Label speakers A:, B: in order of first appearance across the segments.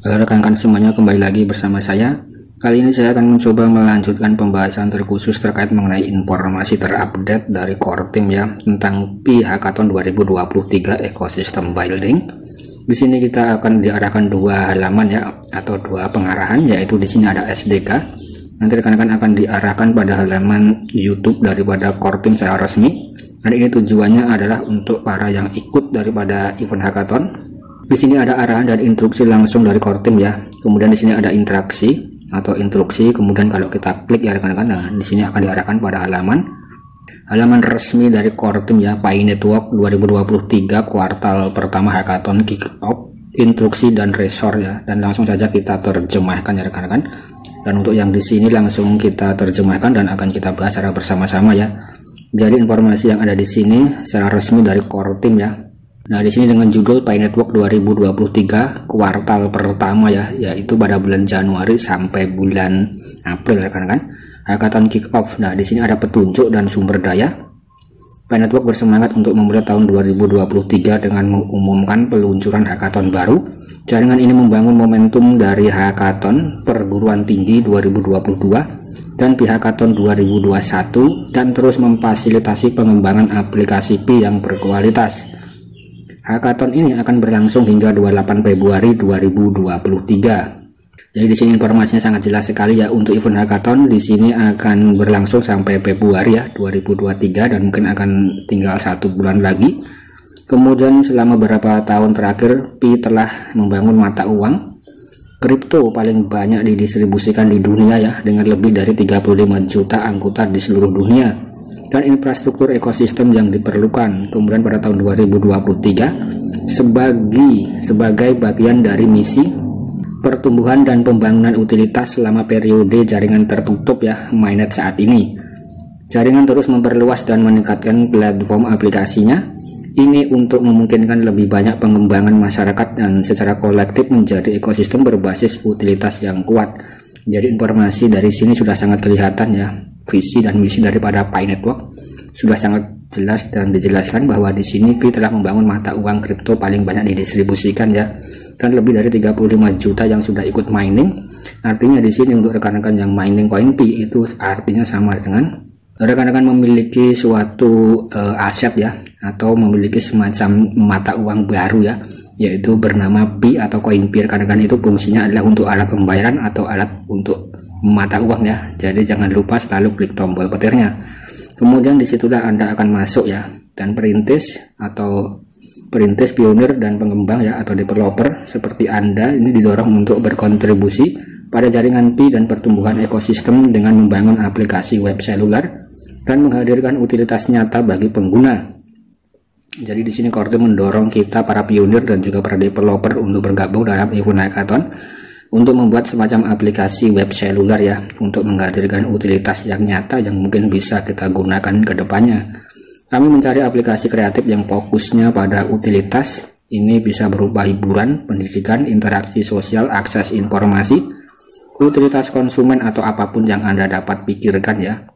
A: Rekan-rekan semuanya, kembali lagi bersama saya. Kali ini saya akan mencoba melanjutkan pembahasan terkhusus terkait mengenai informasi terupdate dari core team ya tentang Pi Hackathon 2023 Ecosystem Building. Di sini kita akan diarahkan dua halaman ya, atau dua pengarahan, yaitu di sini ada SDK. Nanti rekan-rekan akan diarahkan pada halaman YouTube daripada core team secara resmi. Dan ini tujuannya adalah untuk para yang ikut daripada event hackathon. Di sini ada arahan dan instruksi langsung dari core team ya. Kemudian di sini ada interaksi atau instruksi. Kemudian kalau kita klik ya rekan-rekan, nah di sini akan diarahkan pada halaman resmi dari core team ya, Pi Network 2023 kuartal pertama hackathon kick off, instruksi dan resor ya. Dan langsung saja kita terjemahkan ya rekan-rekan. Dan untuk yang di sini langsung kita terjemahkan dan akan kita bahas secara bersama-sama ya. Jadi informasi yang ada di sini secara resmi dari core team ya. Nah, di sini dengan judul Pi Network 2023 kuartal pertama ya, yaitu pada bulan Januari sampai bulan April rekan-rekan. Hackathon kick off. Nah, di sini ada petunjuk dan sumber daya. Pi Network bersemangat untuk memulai tahun 2023 dengan mengumumkan peluncuran hackathon baru. Jaringan ini membangun momentum dari hackathon perguruan tinggi 2022 dan Pi Hackathon 2021 dan terus memfasilitasi pengembangan aplikasi Pi yang berkualitas. Hackathon ini akan berlangsung hingga 28 Februari 2023. Jadi di sini informasinya sangat jelas sekali ya. Untuk event hackathon di sini akan berlangsung sampai Februari ya 2023 dan mungkin akan tinggal 1 bulan lagi. Kemudian selama beberapa tahun terakhir Pi telah membangun mata uang kripto paling banyak didistribusikan di dunia ya, dengan lebih dari 35 juta anggota di seluruh dunia dan infrastruktur ekosistem yang diperlukan. Kemudian pada tahun 2023 sebagai bagian dari misi pertumbuhan dan pembangunan utilitas selama periode jaringan tertutup ya, mainnet saat ini. Jaringan terus memperluas dan meningkatkan platform aplikasinya. Ini untuk memungkinkan lebih banyak pengembangan masyarakat dan secara kolektif menjadi ekosistem berbasis utilitas yang kuat. Jadi informasi dari sini sudah sangat kelihatan ya, visi dan misi daripada Pi Network sudah sangat jelas dan dijelaskan bahwa di sini Pi telah membangun mata uang kripto paling banyak didistribusikan ya, dan lebih dari 35 juta yang sudah ikut mining. Artinya di sini untuk rekan-rekan yang mining koin Pi itu artinya sama dengan rekan-rekan memiliki suatu aset ya, atau memiliki semacam mata uang baru ya, yaitu bernama Pi atau koin Pi. Rekan-rekan itu fungsinya adalah untuk alat pembayaran atau alat untuk mata uang ya. Jadi jangan lupa selalu klik tombol petirnya. Kemudian disitulah Anda akan masuk ya, dan perintis, pionir dan pengembang ya, atau developer seperti Anda ini didorong untuk berkontribusi pada jaringan Pi dan pertumbuhan ekosistem dengan membangun aplikasi web seluler dan menghadirkan utilitas nyata bagi pengguna. Jadi di sini core team mendorong kita para pionir dan juga para developer untuk bergabung dalam event hackathon untuk membuat semacam aplikasi web seluler ya, untuk menghadirkan utilitas yang nyata yang mungkin bisa kita gunakan ke depannya. Kami mencari aplikasi kreatif yang fokusnya pada utilitas. Ini bisa berupa hiburan, pendidikan, interaksi sosial, akses informasi, utilitas konsumen, atau apapun yang Anda dapat pikirkan ya.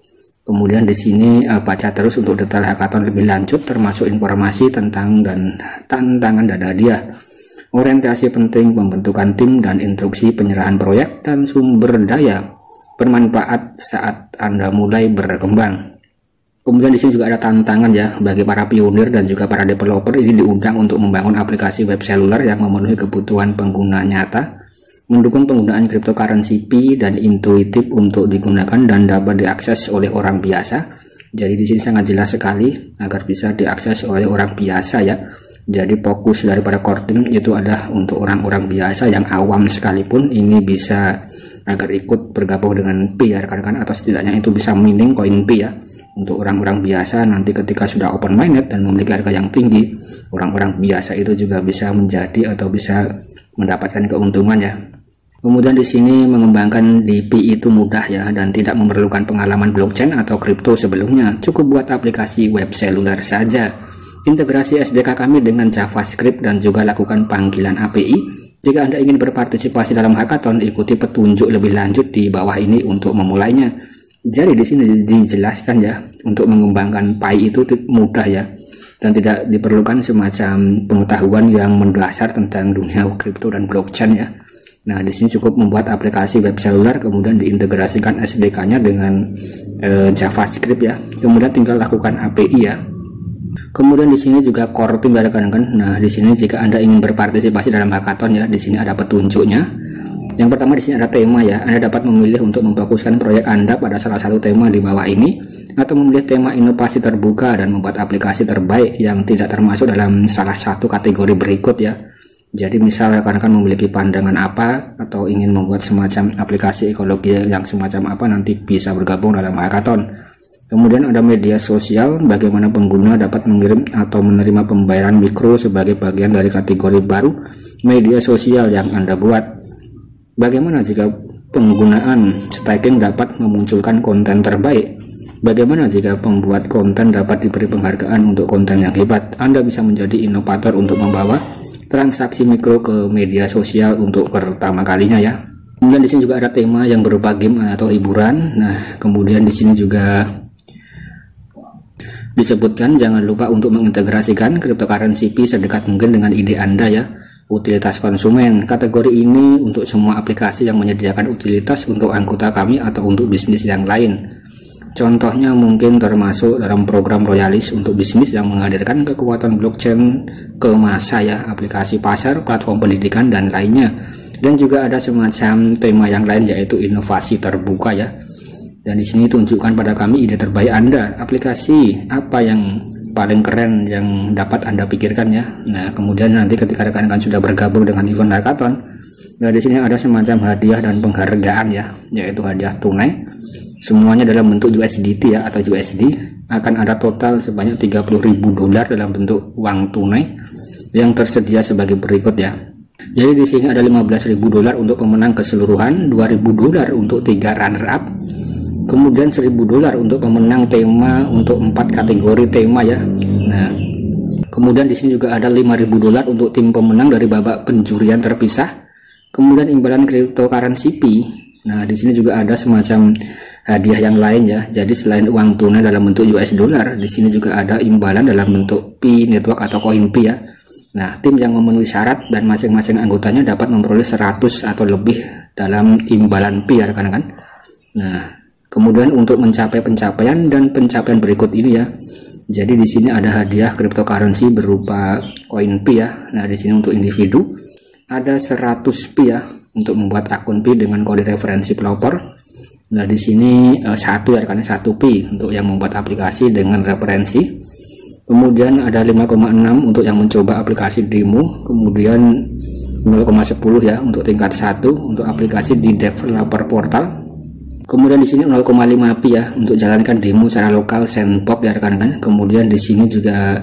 A: Kemudian di sini baca terus untuk detail hackathon lebih lanjut, termasuk informasi tentang dan tantangan dan hadiah, orientasi penting, pembentukan tim, dan instruksi penyerahan proyek dan sumber daya bermanfaat saat Anda mulai berkembang. Kemudian di sini juga ada tantangan ya bagi para pionir dan juga para developer. Ini diundang untuk membangun aplikasi web seluler yang memenuhi kebutuhan pengguna nyata, mendukung penggunaan cryptocurrency Pi dan intuitif untuk digunakan dan dapat diakses oleh orang biasa. Jadi di sini sangat jelas sekali agar bisa diakses oleh orang biasa ya. Jadi fokus daripada core team itu adalah untuk orang-orang biasa yang awam sekalipun ini bisa agar ikut bergabung dengan Pi ya rekan-rekan, atau setidaknya itu bisa mining koin Pi ya. Untuk orang-orang biasa nanti ketika sudah open mainnet dan memiliki harga yang tinggi, orang-orang biasa itu juga bisa menjadi atau bisa mendapatkan keuntungan ya. Kemudian di sini mengembangkan di Pi itu mudah ya, dan tidak memerlukan pengalaman blockchain atau kripto sebelumnya. Cukup buat aplikasi web seluler saja. Integrasi SDK kami dengan JavaScript dan juga lakukan panggilan API. Jika Anda ingin berpartisipasi dalam hackathon, ikuti petunjuk lebih lanjut di bawah ini untuk memulainya. Jadi di sini dijelaskan ya, untuk mengembangkan Pi itu mudah ya, dan tidak diperlukan semacam pengetahuan yang mendasar tentang dunia kripto dan blockchain ya. Nah, di sini cukup membuat aplikasi web seluler, kemudian diintegrasikan SDK-nya dengan JavaScript ya. Kemudian tinggal lakukan API ya. Kemudian di sini juga core team ya rekan-rekan. Nah, di sini jika Anda ingin berpartisipasi dalam hackathon ya, di sini ada petunjuknya. Yang pertama di sini ada tema ya. Anda dapat memilih untuk memfokuskan proyek Anda pada salah satu tema di bawah ini, atau memilih tema inovasi terbuka dan membuat aplikasi terbaik yang tidak termasuk dalam salah satu kategori berikut ya. Jadi misal rekan-rekan memiliki pandangan apa atau ingin membuat semacam aplikasi ekologi yang semacam apa, nanti bisa bergabung dalam hackathon. Kemudian ada media sosial, bagaimana pengguna dapat mengirim atau menerima pembayaran mikro sebagai bagian dari kategori baru media sosial yang Anda buat. Bagaimana jika penggunaan staking dapat memunculkan konten terbaik? Bagaimana jika pembuat konten dapat diberi penghargaan untuk konten yang hebat? Anda bisa menjadi inovator untuk membawa transaksi mikro ke media sosial untuk pertama kalinya ya. Kemudian di sini juga ada tema yang berupa game atau hiburan. Nah, kemudian di sini juga disebutkan jangan lupa untuk mengintegrasikan cryptocurrency Pi sedekat mungkin dengan ide Anda ya. Utilitas konsumen, kategori ini untuk semua aplikasi yang menyediakan utilitas untuk anggota kami atau untuk bisnis yang lain. Contohnya mungkin termasuk dalam program royalis untuk bisnis yang menghadirkan kekuatan blockchain ke masa ya, aplikasi pasar, platform pendidikan dan lainnya. Dan juga ada semacam tema yang lain yaitu inovasi terbuka ya. Dan di sini tunjukkan pada kami ide terbaik Anda, aplikasi apa yang paling keren yang dapat Anda pikirkan ya. Nah, kemudian nanti ketika rekan-rekan sudah bergabung dengan event hackathon, nah di sini ada semacam hadiah dan penghargaan ya, yaitu hadiah tunai. Semuanya dalam bentuk USDT ya atau USD. Akan ada total sebanyak $30.000 dalam bentuk uang tunai yang tersedia sebagai berikut ya. Jadi di sini ada $15.000 untuk pemenang keseluruhan, $2.000 untuk 3 runner up, kemudian $1.000 untuk pemenang tema untuk 4 kategori tema ya. Nah, kemudian di sini juga ada $5.000 untuk tim pemenang dari babak penjurian terpisah. Kemudian imbalan cryptocurrency Pi. Nah, di sini juga ada semacam hadiah yang lain ya. Jadi selain uang tunai dalam bentuk US dollar, di sini juga ada imbalan dalam bentuk Pi network atau koin Pi ya. Nah, tim yang memenuhi syarat dan masing-masing anggotanya dapat memperoleh 100 atau lebih dalam imbalan Pi ya rekan-rekan. Nah, kemudian untuk mencapai pencapaian dan pencapaian berikut ini ya. Jadi di sini ada hadiah cryptocurrency berupa koin Pi ya. Nah, di sini untuk individu ada 100 Pi ya untuk membuat akun Pi dengan kode referensi pelopor. Nah, di sini satu ya, karena 1 Pi untuk yang membuat aplikasi dengan referensi. Kemudian ada 5,6 untuk yang mencoba aplikasi demo. Kemudian 0,10 ya untuk tingkat 1 untuk aplikasi di developer portal. Kemudian di sini 0,5 Pi ya untuk jalankan demo secara lokal sandbox ya rekan-rekan. Kemudian di sini juga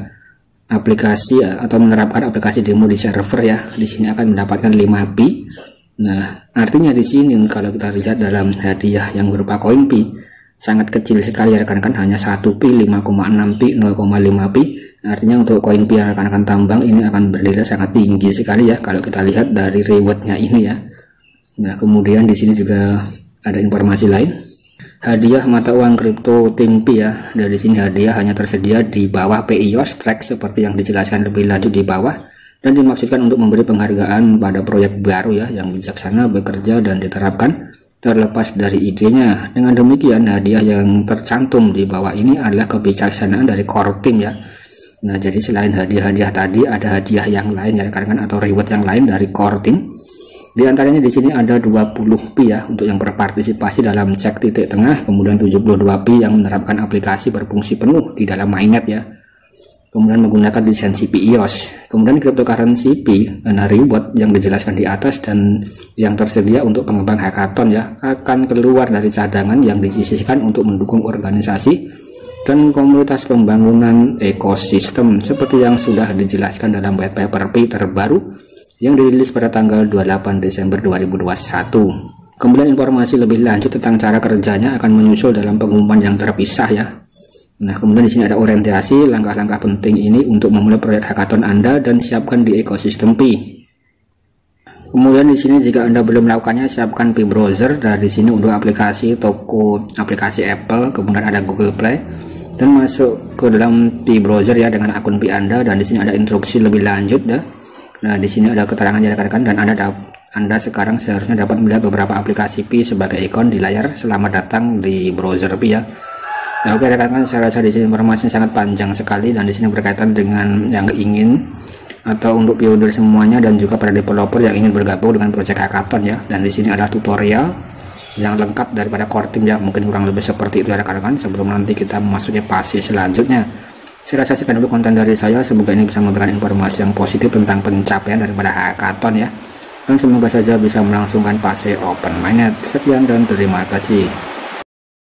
A: aplikasi ya, atau menerapkan aplikasi demo di server ya. Di sini akan mendapatkan 5 Pi. Nah, artinya di sini kalau kita lihat dalam hadiah yang berupa koin Pi sangat kecil sekali ya rekan-rekan, hanya 1 Pi, 5,6 Pi, 0,5 Pi. Artinya untuk koin Pi yang rekan-rekan tambang ini akan bernilai sangat tinggi sekali ya kalau kita lihat dari rewardnya ini ya. Nah, kemudian di sini juga ada informasi lain. Hadiah mata uang kripto tim Pi ya. Dari sini hadiah hanya tersedia di bawah PIOS track seperti yang dijelaskan lebih lanjut di bawah. Dan dimaksudkan untuk memberi penghargaan pada proyek baru ya yang bijaksana bekerja dan diterapkan terlepas dari idenya. Dengan demikian hadiah yang tercantum di bawah ini adalah kebijaksanaan dari core team ya. Nah, jadi selain hadiah-hadiah tadi ada hadiah yang lain ya rekan-rekan atau reward yang lain dari core team. Di antaranya di sini ada 20 Pi ya untuk yang berpartisipasi dalam cek titik tengah, kemudian 72 Pi yang menerapkan aplikasi berfungsi penuh di dalam mainnet ya. Kemudian menggunakan lisensi PIOS. Kemudian cryptocurrency Pi karena reward yang dijelaskan di atas dan yang tersedia untuk pengembang hackathon ya akan keluar dari cadangan yang disisihkan untuk mendukung organisasi dan komunitas pembangunan ekosistem seperti yang sudah dijelaskan dalam white paper Pi terbaru yang dirilis pada tanggal 28 Desember 2021. Kemudian informasi lebih lanjut tentang cara kerjanya akan menyusul dalam pengumuman yang terpisah ya. Nah, kemudian di sini ada orientasi langkah-langkah penting ini untuk memulai proyek hackathon Anda dan siapkan di ekosistem Pi. Kemudian di sini jika Anda belum melakukannya, siapkan Pi browser. Dan di sini untuk aplikasi toko aplikasi Apple, kemudian ada Google Play dan masuk ke dalam Pi browser ya dengan akun Pi Anda, dan di sini ada instruksi lebih lanjut ya. Nah, di sini ada keterangan rekan-rekan dan Anda Anda sekarang seharusnya dapat melihat beberapa aplikasi Pi sebagai ikon di layar. Selamat datang di browser Pi ya. Nah, oke rekan-rekan, saya rasa di sini informasi sangat panjang sekali dan di sini berkaitan dengan yang ingin atau untuk pioner semuanya dan juga para developer yang ingin bergabung dengan Project Hackathon ya. Dan di sini ada tutorial yang lengkap daripada core team ya, mungkin kurang lebih seperti itu ya rekan-rekan, sebelum nanti kita memasuki fase selanjutnya. Saya rasa sekian dulu konten dari saya, semoga ini bisa memberikan informasi yang positif tentang pencapaian daripada hackathon ya, dan semoga saja bisa melangsungkan fase open mainnet. Sekian dan terima kasih.